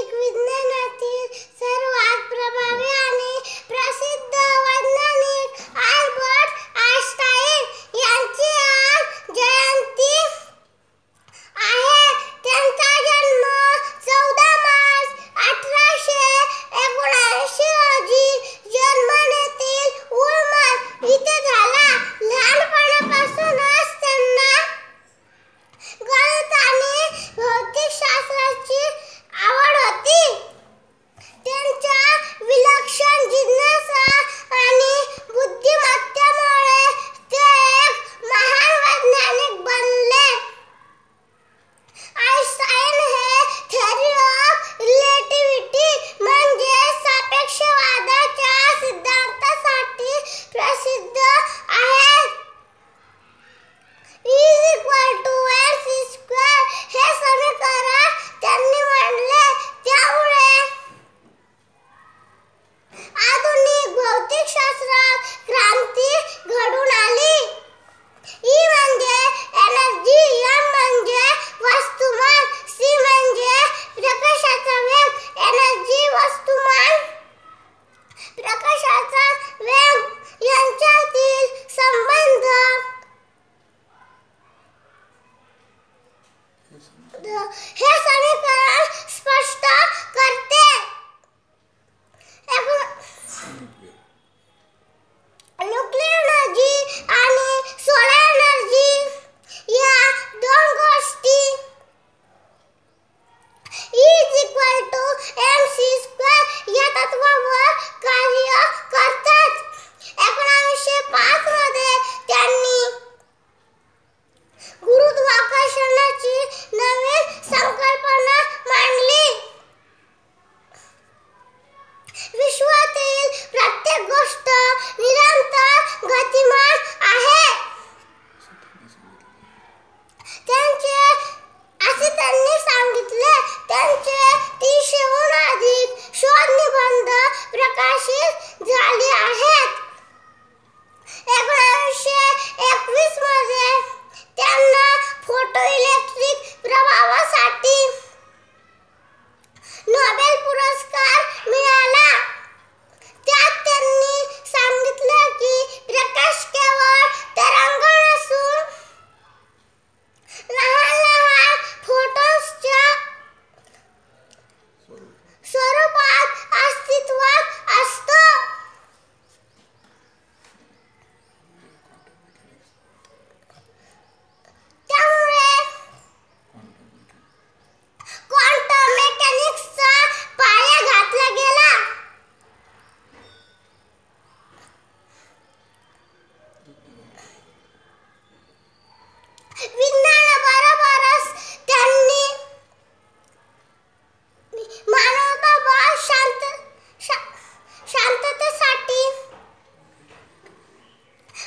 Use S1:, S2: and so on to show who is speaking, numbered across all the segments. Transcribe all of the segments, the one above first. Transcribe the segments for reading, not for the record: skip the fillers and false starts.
S1: जागतिक विज्ञानातील सर्वात प्रभावी आणि प्रसिद्ध वैज्ञानिक अल्बर्ट आइन्स्टाईन यांची आज जयंती आहे. त्यांचा जन्म 14 मार्च 1879 रोजी जर्मनीतील उल्म इथे झाला. लहानपणापासूनच त्यांना गणित आणि भौतिकशास्त्राची आवड होती. त्यांच्या विलक्षण जिज्ञासा आणि बुद्धिमत्तेमुळे ते एक महान वैज्ञानिक बनले. आइन्स्टाईन हे थेअरी ऑफ रिलेटिव्हिटी म्हणजे सापेक्षवादाच्या सिद्धांतासाठी प्रसिद्ध आहेत. E=mc² हे समीकरण त्यांनी मांडले. त्यामुळे आधुनिक भौतिकशास्त्रात क्रांती घडून आली. E म्हणजे एनर्जी, M म्हणजे वस्तुमान, C म्हणजे प्रकाशाचा वेग. एनर्जी, वस्तुमान, प्रकाशाचा वेग यांच्यातील संबंध हे समीकरण स्पष्ट करते. न्यूक्लियर एनर्जी आणि सोलर एनर्जी या दोन गोष्टी E=mc² या तत्त्वावर कार्य करतात. 1905 मध्ये त्यांनी गुरुत्वाकर्षणाची नवीन संकल्पना मांडली. विश्वातील प्रत्येक गोष्ट निरंतर गतिमान आहे असे त्यांनी सांगितले. त्यांचे 300हून अधिक शोध निबंध प्रकाशित झाले आहेत. 1921 मध्ये त्यांना फोटोइलेक्ट्रिक प्रभावासाठी नोबेल पुरस्कार मिळाला. त्यात त्यांनी सांगितले की प्रकाश केवळ तरंग नसून लहान लहान फोटॉन्सच्या स्वरूपात अस्तित्वात असतो. त्यामुळे क्वांटम मेकॅनिक्सचा पाया घातला गेला. विज्ञानाबरोबरच त्यांनी मानवतावाद, शांततेसाठी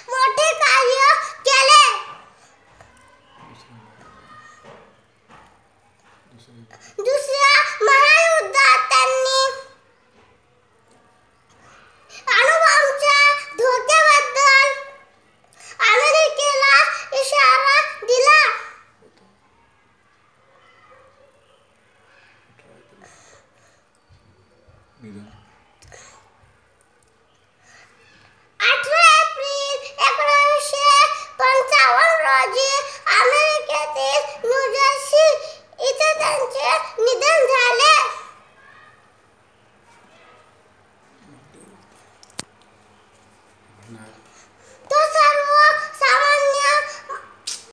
S1: मोठे कार्य केले. दुसऱ्या महायुद्धात त्यांनी अणुबॉम्बच्या धोक्याबद्दल अमेरिकेला इशारा दिला.
S2: निधन
S1: 18 एप्रिल 1955 रोजी अमेरिकेतील न्यूजर्सी इथे त्यांचे निधन झाले.
S2: नाही.